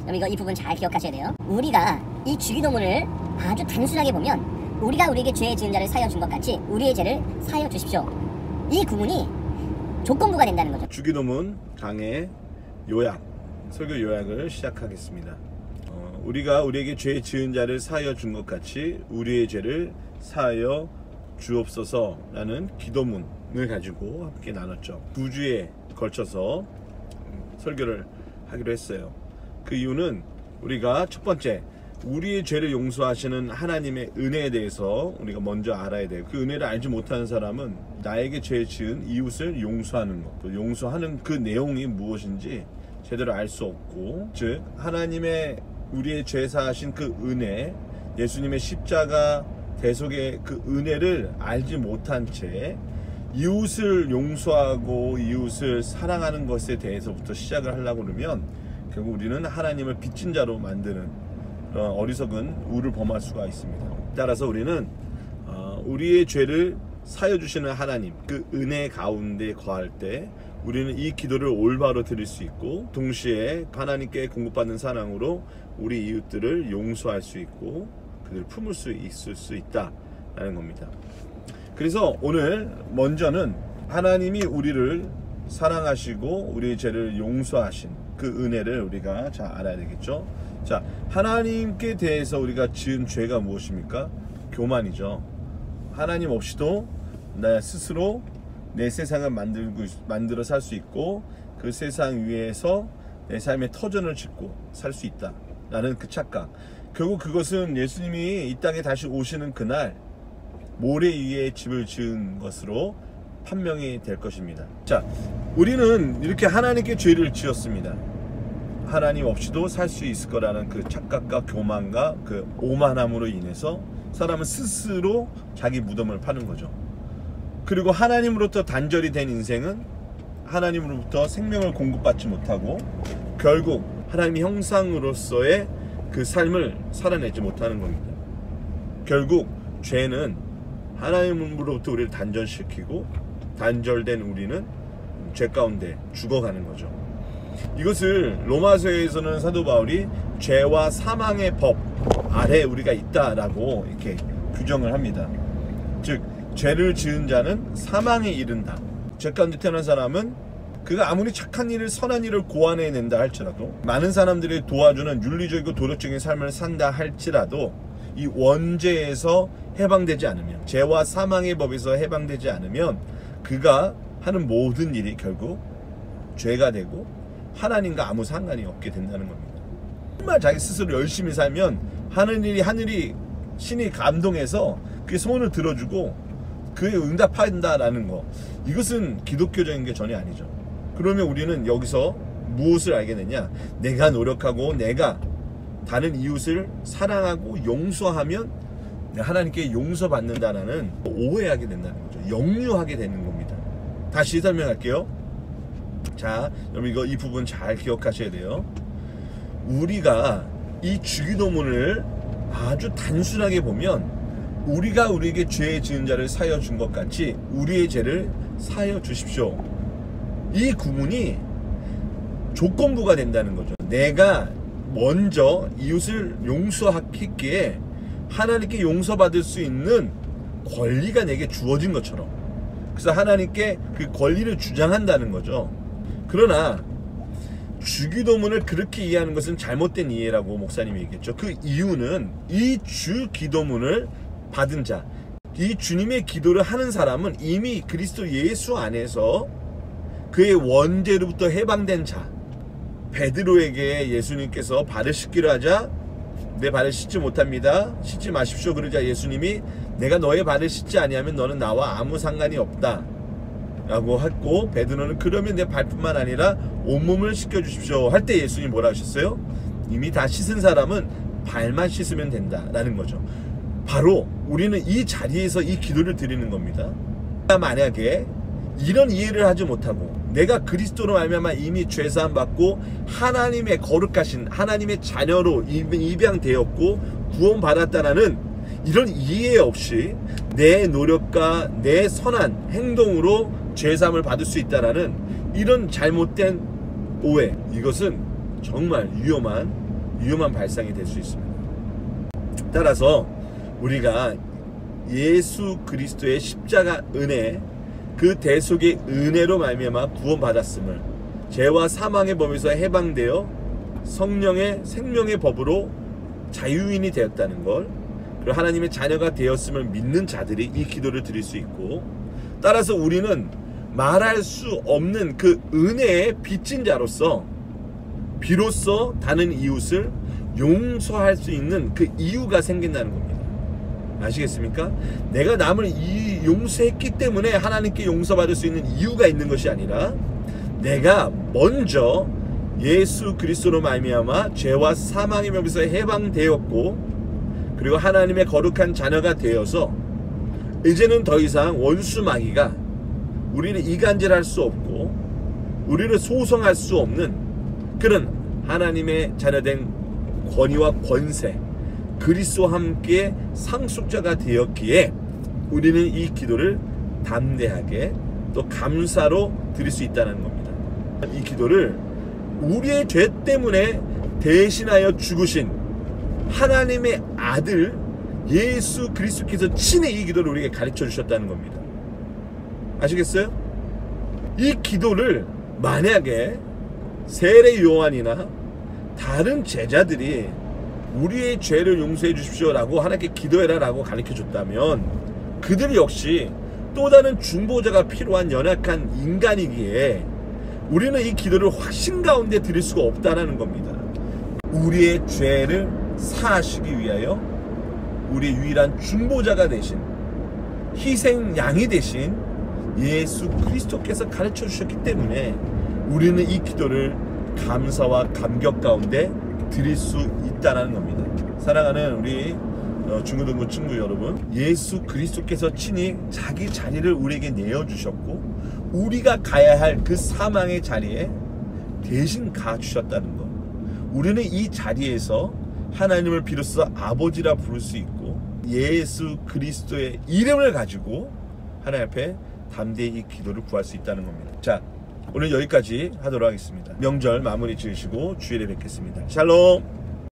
그럼 이 부분 잘 기억하셔야 돼요. 우리가 이 주기도문을 아주 단순하게 보면 우리가 우리에게 죄 지은 자를 사하여 준 것 같이 우리의 죄를 사하여 주십시오. 이 구문이 조건부가 된다는 거죠. 주기도문 강의 요약, 설교 요약을 시작하겠습니다. 우리가 우리에게 죄 지은 자를 사하여 준 것 같이 우리의 죄를 사하여 주옵소서라는 기도문을 가지고 함께 나눴죠. 2주에 걸쳐서 설교를 하기로 했어요. 그 이유는 우리가 첫 번째, 우리의 죄를 용서하시는 하나님의 은혜에 대해서 우리가 먼저 알아야 돼요. 그 은혜를 알지 못하는 사람은 나에게 죄 지은 이웃을 용서하는 것, 또 용서하는 그 내용이 무엇인지 제대로 알 수 없고, 즉 하나님의 우리의 죄 사하신 그 은혜, 예수님의 십자가 대속의 그 은혜를 알지 못한 채 이웃을 용서하고 이웃을 사랑하는 것에 대해서부터 시작을 하려고 그러면 결국 우리는 하나님을 빚진 자로 만드는 그런 어리석은 우를 범할 수가 있습니다. 따라서 우리는 우리의 죄를 사여 주시는 하나님, 그 은혜 가운데 거할 때 우리는 이 기도를 올바로 드릴 수 있고, 동시에 하나님께 공급받는 사랑으로 우리 이웃들을 용서할 수 있고 그들을 품을 수 있을 수 있다라는 겁니다. 그래서 오늘 먼저는 하나님이 우리를 사랑하시고 우리의 죄를 용서하신 그 은혜를 우리가 잘 알아야 되겠죠. 자, 하나님께 대해서 우리가 지은 죄가 무엇입니까? 교만이죠. 하나님 없이도 나 스스로 내 세상을 만들어 살 수 있고, 그 세상 위에서 내 삶의 터전을 짓고 살 수 있다라는 그 착각. 결국 그것은 예수님이 이 땅에 다시 오시는 그날 모래 위에 집을 지은 것으로 판명이 될 것입니다. 자, 우리는 이렇게 하나님께 죄를 지었습니다. 하나님 없이도 살 수 있을 거라는 그 착각과 교만과 그 오만함으로 인해서 사람은 스스로 자기 무덤을 파는 거죠. 그리고 하나님으로부터 단절이 된 인생은 하나님으로부터 생명을 공급받지 못하고 결국 하나님의 형상으로서의 그 삶을 살아내지 못하는 겁니다. 결국 죄는 하나님으로부터 우리를 단절시키고, 단절된 우리는 죄 가운데 죽어가는 거죠. 이것을 로마서에서는 사도 바울이 죄와 사망의 법 아래 우리가 있다라고 이렇게 규정을 합니다. 즉 죄를 지은 자는 사망에 이른다. 죄 가운데 태어난 사람은 그가 아무리 착한 일을, 선한 일을 고안해낸다 할지라도, 많은 사람들이 도와주는 윤리적이고 도덕적인 삶을 산다 할지라도 이 원죄에서 해방되지 않으면, 죄와 사망의 법에서 해방되지 않으면 그가 하는 모든 일이 결국 죄가 되고 하나님과 아무 상관이 없게 된다는 겁니다. 정말 자기 스스로 열심히 살면 하늘이 신이 감동해서 그의 소원을 들어주고 그에 응답한다라는 거, 이것은 기독교적인 게 전혀 아니죠. 그러면 우리는 여기서 무엇을 알게 되냐? 내가 노력하고 내가 다른 이웃을 사랑하고 용서하면 하나님께 용서받는다라는 오해하게 된다는 거죠. 역류하게 되는 겁니다. 다시 설명할게요. 자, 여러분 이 부분 잘 기억하셔야 돼요. 우리가 이 주기도문을 아주 단순하게 보면 우리가 우리에게 죄 지은 자를 사하여 준 것 같이 우리의 죄를 사하여 주십시오. 이 구문이 조건부가 된다는 거죠. 내가 먼저 이웃을 용서했기에 하나님께 용서받을 수 있는 권리가 내게 주어진 것처럼, 그래서 하나님께 그 권리를 주장한다는 거죠. 그러나 주기도문을 그렇게 이해하는 것은 잘못된 이해라고 목사님이 얘기했죠. 그 이유는 이 주기도문을 받은 자, 이 주님의 기도를 하는 사람은 이미 그리스도 예수 안에서 그의 원죄로부터 해방된 자. 베드로에게 예수님께서 발을 씻기로 하자 내 발을 씻지 못합니다, 씻지 마십시오 그러자 예수님이 내가 너의 발을 씻지 아니하면 너는 나와 아무 상관이 없다 라고 했고, 베드로는 그러면 내 발뿐만 아니라 온몸을 씻겨주십시오 할 때 예수님이 뭐라 하셨어요? 이미 다 씻은 사람은 발만 씻으면 된다 라는 거죠. 바로 우리는 이 자리에서 이 기도를 드리는 겁니다. 만약에 이런 이해를 하지 못하고 내가 그리스도로 말미암아 이미 죄사함 받고 하나님의 거룩하신 하나님의 자녀로 입양되었고 구원받았다라는 이런 이해 없이 내 노력과 내 선한 행동으로 죄사함을 받을 수 있다라는 이런 잘못된 오해, 이것은 정말 위험한 위험한 발상이 될 수 있습니다. 따라서 우리가 예수 그리스도의 십자가 은혜, 그 대속의 은혜로 말미암아 구원받았음을, 죄와 사망의 법에서 해방되어 성령의 생명의 법으로 자유인이 되었다는 걸, 그리고 하나님의 자녀가 되었음을 믿는 자들이 이 기도를 드릴 수 있고, 따라서 우리는 말할 수 없는 그 은혜의 빚진 자로서 비로소 다른 이웃을 용서할 수 있는 그 이유가 생긴다는 겁니다. 아시겠습니까? 내가 남을 용서했기 때문에 하나님께 용서받을 수 있는 이유가 있는 것이 아니라, 내가 먼저 예수 그리스도로 말미암아 죄와 사망의 법에서 해방되었고, 그리고 하나님의 거룩한 자녀가 되어서 이제는 더 이상 원수 마귀가 우리를 이간질할 수 없고 우리를 소송할 수 없는 그런 하나님의 자녀된 권위와 권세, 그리스도와 함께 상속자가 되었기에 우리는 이 기도를 담대하게 또 감사로 드릴 수 있다는 겁니다. 이 기도를 우리의 죄 때문에 대신하여 죽으신 하나님의 아들 예수 그리스도께서 친히 이 기도를 우리에게 가르쳐 주셨다는 겁니다. 아시겠어요? 이 기도를 만약에 세례 요한이나 다른 제자들이 우리의 죄를 용서해 주십시오 라고 하나님께 기도해라 라고 가르쳐 줬다면, 그들 역시 또 다른 중보자가 필요한 연약한 인간이기에 우리는 이 기도를 확신 가운데 드릴 수가 없다는 겁니다. 우리의 죄를 사하시기 위하여 우리의 유일한 중보자가 되신, 희생 양이 되신 예수 그리스도께서 가르쳐 주셨기 때문에 우리는 이 기도를 감사와 감격 가운데 드릴 수 있다는 겁니다. 사랑하는 우리 중고등부 친구 여러분, 예수 그리스도께서 친히 자기 자리를 우리에게 내어주셨고 우리가 가야 할 그 사망의 자리에 대신 가주셨다는 것, 우리는 이 자리에서 하나님을 비로소 아버지라 부를 수 있고 예수 그리스도의 이름을 가지고 하나님 앞에 담대히 이 기도를 구할 수 있다는 겁니다. 자, 오늘 여기까지 하도록 하겠습니다. 명절 마무리 지으시고 주일에 뵙겠습니다. 샬롬.